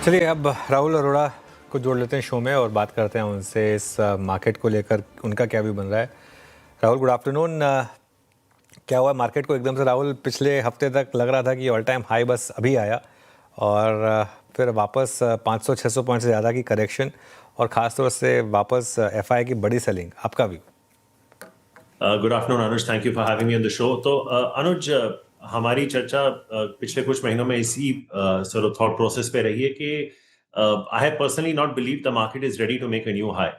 चलिए अब राहुल अरोड़ा को जोड़ लेते हैं शो में और बात करते हैं उनसे इस मार्केट को लेकर उनका क्या व्यू बन रहा है। Rahul, good afternoon. क्या हुआ मार्केट को एकदम से? राहुल, पिछले हफ्ते तक लग रहा था कि ऑल टाइम हाई बस अभी आया और फिर वापस 500-600 पॉइंट से ज़्यादा की करेक्शन और ख़ासतौर से वापस एफआई की बड़ी सेलिंग। आपका view? Good afternoon Anuj, thank you for having me on the show. तो अनुज, हमारी चर्चा पिछले कुछ महीनों में इसी सॉर्ट ऑफ थॉट प्रोसेस पे रही है कि I have personally not believe the market is ready to make a new high.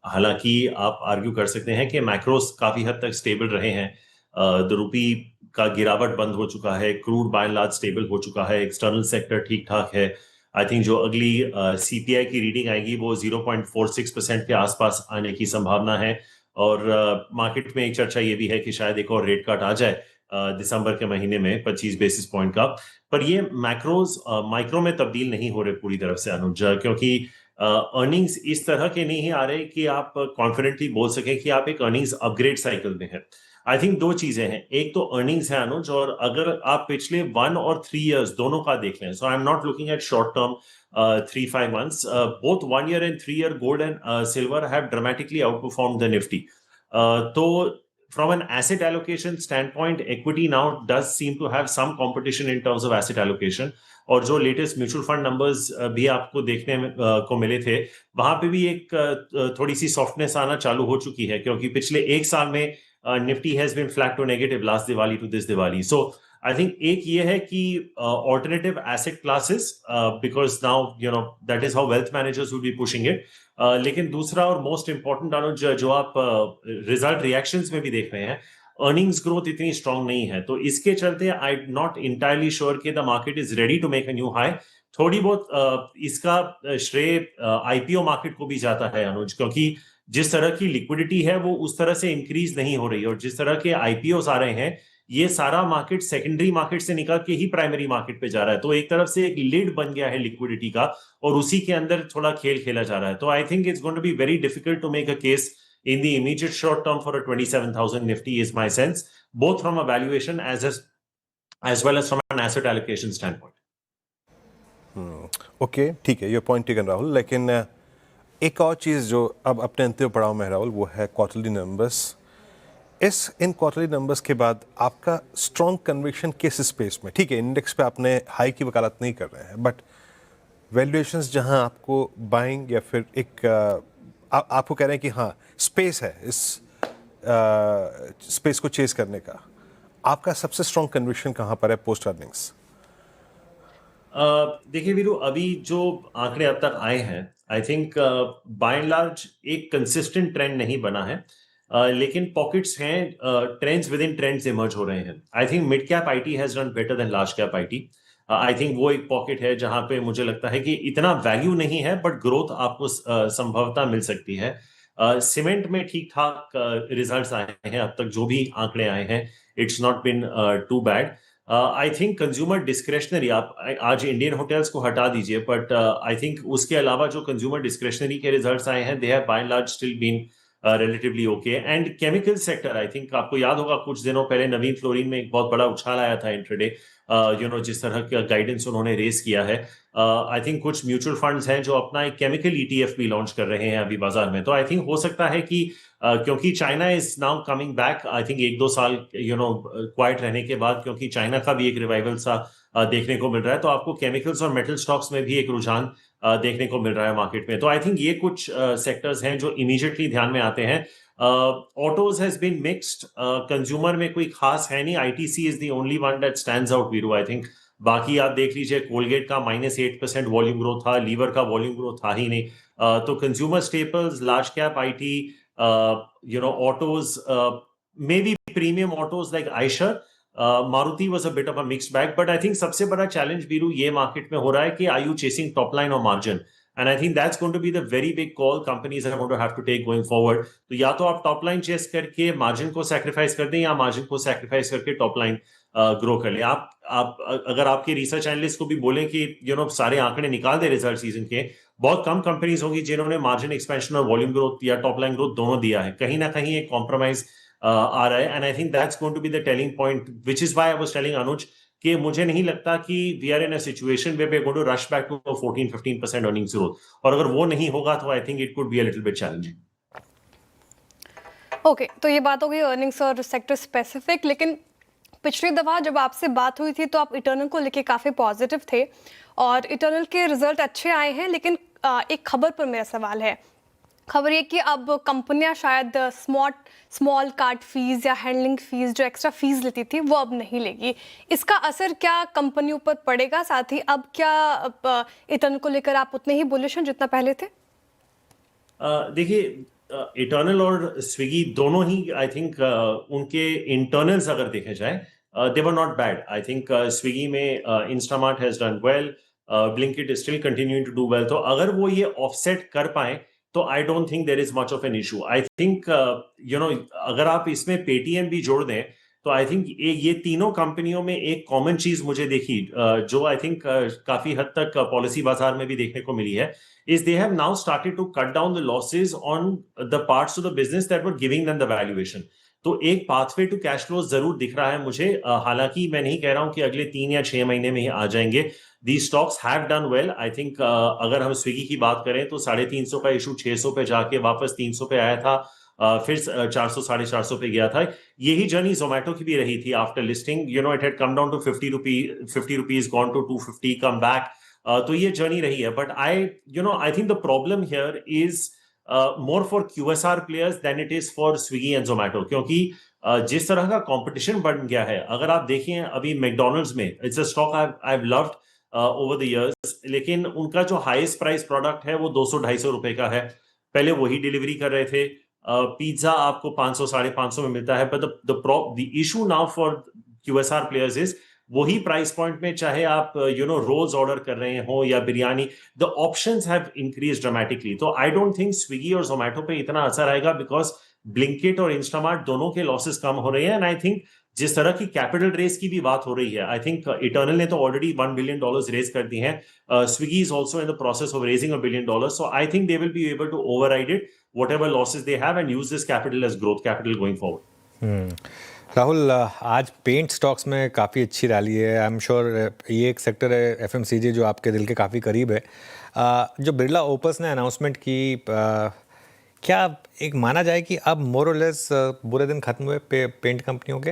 हालांकि आप आर्ग्यू कर सकते हैं कि मैक्रोस काफी हद तक स्टेबल रहे हैं। द रूपी का गिरावट बंद हो चुका है, crude by and large stable हो चुका है, एक्सटर्नल सेक्टर ठीक ठाक है। आई थिंक जो अगली सीपीआई की रीडिंग आएगी वो 0.46% के आसपास आने की संभावना है। और मार्केट में एक चर्चा ये भी है कि शायद एक और रेट कट आ जाए दिसंबर के महीने में 25 बेसिस पॉइंट का। पर ये मैक्रोज माइक्रो में तब्दील नहीं हो रहे पूरी तरफ से अनुज, क्योंकि अर्निंग्स इस तरह के नहीं आ रहे कि आप कॉन्फिडेंटली बोल सकें कि आप एक अर्निंग्स अपग्रेड साइकिल में हैं। आई थिंक दो चीजें हैं, एक तो अर्निंग्स है अनुज, और अगर आप पिछले 1 और 3 इयर्स दोनों का देख लें, so I am not looking at short term 3-5 months, both 1 year and 3 year gold and silver have dramatically outperformed the Nifty. So from an asset allocation standpoint, equity now does seem to have some competition in terms of asset allocation. और जो latest mutual fund numbers भी आपको देखने में को मिले थे, वहां पे भी एक थोड़ी सी सॉफ्टनेस आना चालू हो चुकी है, क्योंकि पिछले एक साल में Nifty has been flat to negative last Diwali to this Diwali. So I think एक ये है कि alternative asset classes, because now you know that is how wealth managers would be pushing it. लेकिन दूसरा और मोस्ट इंपॉर्टेंट अनुज, जो आप रिजल्ट रिएक्शंस में भी देख रहे हैं, अर्निंग्स ग्रोथ इतनी स्ट्रांग नहीं है, तो इसके चलते आई नॉट इंटायरली श्योर कि the market is ready to make a new high. थोड़ी बहुत इसका श्रेय आईपीओ मार्केट को भी जाता है अनुज, क्योंकि जिस तरह की लिक्विडिटी है वो उस तरह से इंक्रीज नहीं हो रही है, और जिस तरह के आईपीओ आ रहे हैं, ये सारा मार्केट सेकेंडरी मार्केट से निकल के ही प्राइमरी मार्केट पे जा रहा है। तो एक तरफ से एक लीड बन गया है लिक्विडिटी का, और उसी के अंदर थोड़ा खेल खेला जा रहा है। तो I think it's going to be very difficult to make a case in the immediate short term for a 27,000 Nifty is my sense, both from a valuation as well as from an asset allocation standpoint. Okay, ठीक है, ये point taken Rahul. लेकिन एक और चीज़ जो अब अपने अंतिम पड़ाव में है राहुल, वो है क्वार्टरली नंबर्स। इन क्वार्टरली नंबर्स के बाद आपका स्ट्रॉन्ग कन्विक्शन किस स्पेस में? ठीक है, इंडेक्स पे आपने हाई की वकालत नहीं कर रहे हैं, बट वैल्यूएशंस जहां आपको बाइंग या फिर एक आपको कह रहे हैं कि हाँ स्पेस है, इस स्पेस को चेस करने का, आपका सबसे स्ट्रॉन्ग कन्विक्शन कहां पर है पोस्ट अर्निंग्स? देखिए वीरू, अभी जो आंकड़े अब तक आए हैं, I think by and large एक कंसिस्टेंट ट्रेंड नहीं बना है, लेकिन पॉकेट्स हैं, trends with in trends emerge हो रहे हैं। I think mid cap IT has run better than large cap IT. I think वो एक पॉकेट है जहां पे मुझे लगता है कि इतना वैल्यू नहीं है, बट ग्रोथ आपको संभवतः मिल सकती है। सीमेंट में ठीक ठाक रिजल्ट्स आए हैं अब तक, जो भी आंकड़े आए हैं, it's not been too bad. I think consumer discretionary, आप आज इंडियन होटल्स को हटा दीजिए, बट आई थिंक उसके अलावा जो कंज्यूमर डिस्क्रेशनरी के रिजल्ट्स आए हैं, they have by and large still been relatively okay. And chemical sector, I think आपको याद होगा कुछ दिनों पहले नवीन फ्लोरिन में एक बहुत बड़ा उछाल आया था इंट्राडे, जिस तरह का गाइडेंस उन्होंने रेस किया है। आई थिंक कुछ म्यूचुअल फंड्स हैं जो अपना एक केमिकल ईटीएफ भी लॉन्च कर रहे हैं अभी बाजार में। तो आई थिंक हो सकता है कि क्योंकि China is now coming back, I think 1-2 साल क्वाइट रहने के बाद, क्योंकि चाइना का भी एक रिवाइवल सा देखने को मिल रहा है, तो आपको केमिकल्स और मेटल स्टॉक्स में भी एक रुझान देखने को मिल रहा है मार्केट में। तो आई थिंक ये कुछ सेक्टर्स हैं जो इमीडिएटली ध्यान में आते हैं। Autos has been mixed, consumer में कोई खास है नहीं, ITC is the only one that stands out Viru. I think बाकी आप देख लीजिए, कोलगेट का -8% वॉल्यूम ग्रोथ था, लीवर का वॉल्यूम ग्रोथ था ही नहीं। तो consumer staples, large cap IT, autos, maybe premium autos like Eicher, Maruti was a bit of a mixed bag. But I think सबसे बड़ा चैलेंज वीरू ये मार्केट में हो रहा है कि are you chasing top line और margin, and I think that's going to be the very big call companies are going to have to take going forward. तो या तो आप टॉप लाइन चेस करके मार्जिन को सैक्रिफाइस कर दें, या मार्जिन को सैक्रिफाइस करके टॉप लाइन ग्रो कर ले। आप अगर आपके रिसर्च एनालिस्ट को भी बोलें कि सारे आंकड़े निकाल दे रिजल्ट सीजन के, बहुत कम कंपनीज होंगी जिन्होंने मार्जिन एक्सपेंशन और वॉल्यूम ग्रोथ या टॉप लाइन ग्रोथ दोनों दिया है। कहीं ना कहीं एक कॉम्प्रोमाइज आ रहा है, and I think that's going to be the telling point, which is why I was telling Anuj कि मुझे नहीं लगता कि we are in a situation where we going to rush back to 14-15% earnings growth, और अगर वो नहीं होगा तो I think it could be a little bit challenging. Okay, तो ये बात हो गई अर्निंग्स और सेक्टर स्पेसिफिक, लेकिन पिछली दफ़ा जब आपसे बात हुई थी तो आप इटर्नल को लेके काफ़ी पॉजिटिव थे और इटर्नल के रिजल्ट अच्छे आए हैं, लेकिन एक खबर पर मेरा सवाल है। खबर ये कि अब कंपनियां शायद स्मॉल कार्ड फीस या हैंडलिंग फीस जो एक्स्ट्रा फीस लेती थी वो अब नहीं लेगी। इसका असर क्या कंपनियों पर पड़ेगा? साथ ही अब क्या इटर्नल को लेकर आप उतने ही बुलिश हैं जितना पहले थे? देखिए, इटर्नल और स्विगी दोनों ही आई थिंक उनके इंटरनल्स अगर देखे जाए they were not bad. I think Swiggy में Instamart has done well, Blinkit is still continuing to do well. तो अगर वो ये ऑफसेट कर पाए तो I don't think there is much of an issue. I think अगर आप इसमें पेटीएम भी जोड़ दें तो आई थिंक ये तीनों कंपनियों में एक कॉमन चीज मुझे देखी जो आई थिंक काफी हद तक पॉलिसी बाजार में भी देखने को मिली है, is they have now started to cut down the losses on the parts of the business that were giving them the valuation. तो एक pathway to cash flow जरूर दिख रहा है मुझे। हालांकि मैं नहीं कह रहा हूं कि अगले 3 या 6 महीने में ही आ जाएंगे। These stocks have done well. I think अगर हम स्विगी की बात करें तो 350 का इशू 600 पे जाके वापस 300 पे आया था, फिर 400 450 पे गया था। यही जर्नी जोमेटो की भी रही थी after listing. You know it had come down to 50 rupees, gone to 250, come back. तो ये जर्नी रही है, but I think the problem here is more for QSR players than it is for Swiggy and Zomato, क्योंकि जिस तरह का competition बढ़ गया है। अगर आप देखिए अभी मैकडोनल्ड्स में, it's a stock I have loved over the years, लेकिन उनका जो हाईएस्ट प्राइस प्रोडक्ट है वो 200-250 रुपए का है। पहले वही डिलीवरी कर रहे थे। पिज्जा आपको 500-550 में मिलता है, but the issue now for QSR players is वही प्राइस पॉइंट में, चाहे आप रोज ऑर्डर कर रहे हो या biryani, the options have increase dramatically. तो आई डोंट थिंक स्विगी और जोमेटो पे इतना असर आएगा, बिकॉज ब्लिंकिट और इंस्टामार्ट दोनों के लॉसेस कम हो रहे हैं। एंड आई थिंक जिस तरह की कैपिटल रेस की भी बात हो रही है, आई थिंक इटर्नल ने तो ऑलरेडी $1 बिलियन रेज कर दिए हैं। Swiggy is also in the process of raising $1 billion, so I think they will be able to override it whatever losses they have and use this capital as growth capital going forward. Rahul, आज paint stocks में काफ़ी अच्छी rally है। I am sure ये एक sector है FMCG जो आपके दिल के काफ़ी करीब है। जो बिरला ओपस ने अनाउंसमेंट की, क्या एक माना जाए कि अब मोर और लेस बुरे दिन खत्म हुए पेंट कंपनियों के?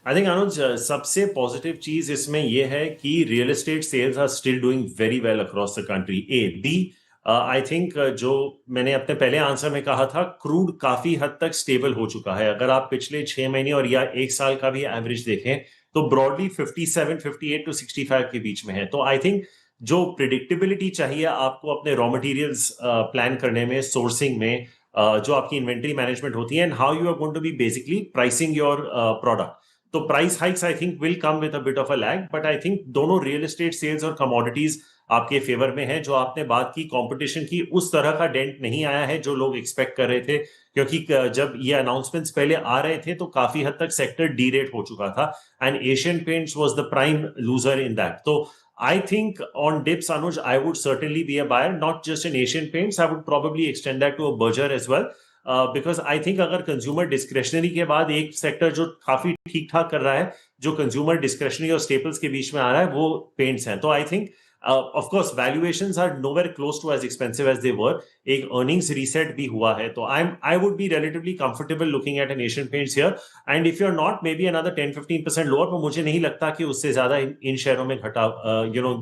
आई थिंक अनुज, सबसे पॉजिटिव चीज इसमें यह है कि real estate sales are still doing very well across the country. B, I think जो मैंने अपने पहले आंसर में कहा था, क्रूड काफी हद तक स्टेबल हो चुका है। अगर आप पिछले 6 महीने और या 1 साल का भी एवरेज देखें तो ब्रॉडली 57, 58 टू 65 के बीच में है। तो आई थिंक जो प्रिडिक्टेबिलिटी चाहिए आपको अपने रॉ मटेरियल्स प्लान करने में, सोर्सिंग में, जो आपकी इन्वेंट्री मैनेजमेंट होती है, and how you are going to be basically pricing your product. तो price hikes I think will come with a bit of a lag, but I think दोनों real estate sales और commodities आपके favour में है। जो आपने बात की कंपटीशन की, उस तरह का डेंट नहीं आया है जो लोग एक्सपेक्ट कर रहे थे, क्योंकि जब ये अनाउंसमेंट्स पहले आ रहे थे तो काफी हद तक सेक्टर डीरेट हो चुका था, and Asian paints was the prime loser in that. तो I think on dips, Anuj, I would certainly be a buyer, not just in Asian Paints. I would probably extend that to a Berger as well, because I think अगर consumer discretionary के बाद एक sector जो काफी ठीक ठाक कर रहा है, जो consumer discretionary और staples के बीच में आ रहा है, वो paints हैं। तो I think of course valuations are nowhere close to as expensive as they were. एक earnings reset भी हुआ है, तो I would be relatively comfortable looking at an Asian Paints here. And if you're not, maybe another 10-15% lower, पर मुझे नहीं लगता कि उससे ज्यादा इन शेयरों में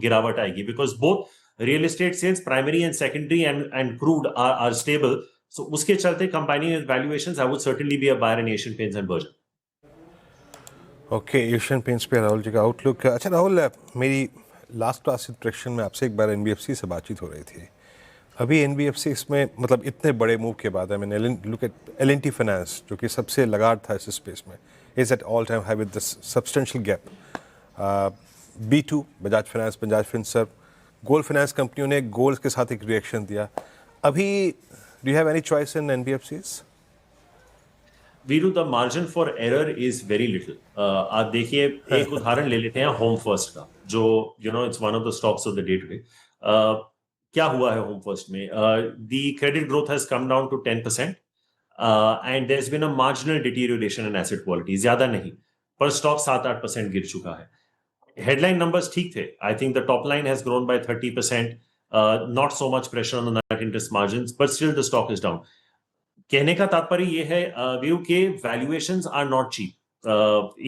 गिरावट आएगी, because both real estate sales, primary and secondary, and crude are stable. So उसके चलते combining with valuations, I would certainly be a buyer in Asian Paints and Berger. Okay, Asian paints पे राहुल जी का आउटलुक। अच्छा राहुल, मेरी last class interaction में आपसे एक बार NBFC से बातचीत हो रही थी। अभी एनबीएफसी इसमें मतलब इतने बड़े मूव के बाद, I mean look at L&T finance जो कि सबसे लगाड़ था इस स्पेस में, is at all time high with this substantial gap. B2 Bajaj finance, Bajaj Finserv, gold finance कंपनियों ने गोल्ड के साथ एक रिएक्शन दिया। अभी do you have any choice in NBFCs? Veeru, the margin for error is very little. आप देखिए, एक उदाहरण ले लेते हैं होम फर्स्ट का, जो it's one of the stocks of the day today. क्या हुआ है होम फर्स्ट में? The credit growth has come down to 10%, and there has been a marginal deterioration in asset quality, ज्यादा नहीं। पर स्टॉक 7-8% गिर चुका है. Headline numbers ठीक थे. I think the top line has grown by 30%. Not so much pressure on the net interest margins, but still the stock is down. कहने का तात्पर्य ये है व्यू के valuations are not cheap.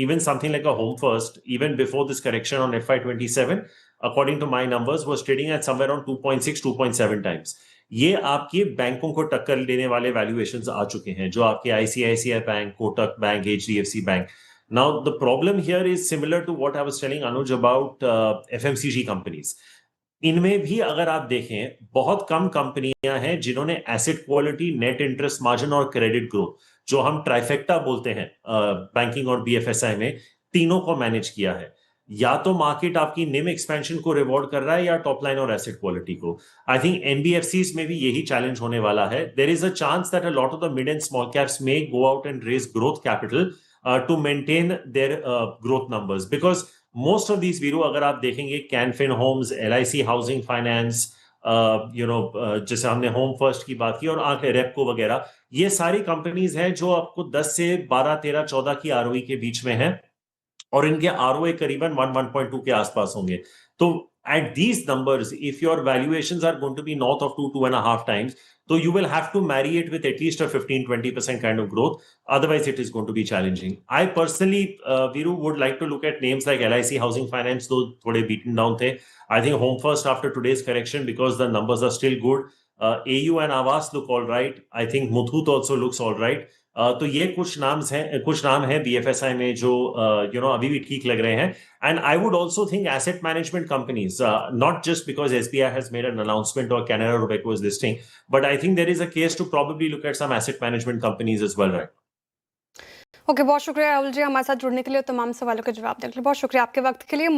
Even something like a Home First, even before this correction on FY27, according to my numbers, was trading at somewhere around 2.6, 2.7 times. ये आपके बैंकों को टक्कर देने वाले valuations आ चुके हैं, जो आपके ICICI bank, Kotak bank, HDFC bank. Now the problem here is similar to what I was telling Anuj about FMCG companies. इनमें भी अगर आप देखें बहुत कम कंपनियां हैं जिन्होंने asset quality, net interest margin और क्रेडिट ग्रोथ, जो हम ट्राइफेक्टा बोलते हैं बैंकिंग और बीएफएसआई में, तीनों को मैनेज किया है. या तो मार्केट आपकी निम एक्सपेंशन को रिवॉर्ड कर रहा है या टॉप लाइन और एसेट क्वालिटी को. आई थिंक एनबीएफसीज में भी यही चैलेंज होने वाला है. There is a chance that a lot of the mid and small caps may go out and raise growth capital to maintain their growth numbers, because most of these, Viru, अगर आप देखेंगे Can Fin Homes, LIC housing finance, जैसे हमने home first की बात की और आगे रेपको वगैरह, ये सारी कंपनीज हैं जो आपको 10 से 12, 13, 14 की आरओई के बीच में है और इनके आरओए करीबन 1.2 के आसपास होंगे. तो at these numbers, if your valuations are going to be north of 2.5 times, so you will have to marry it with at least a 15-20% kind of growth. Otherwise, it is going to be challenging. I personally, Viru, would like to look at names like LIC Housing Finance, though thode beaten down the. I think Home First after today's correction, because the numbers are still good. AU and Aavas look all right. I think Muthoot also looks all right. तो ये कुछ नाम हैं BFSI में जो अभी भी ठीक लग रहे हैं. And I would also think asset management companies, not just because SBI has made an announcement और Canara Robeco is listing, but I think there is a case to probably look at some asset management companies as well, right? Okay, बहुत शुक्रिया राहुल जी हमारे साथ जुड़ने के लिए, तमाम सवालों के जवाब देने के लिए. बहुत शुक्रिया आपके वक्त के लिए.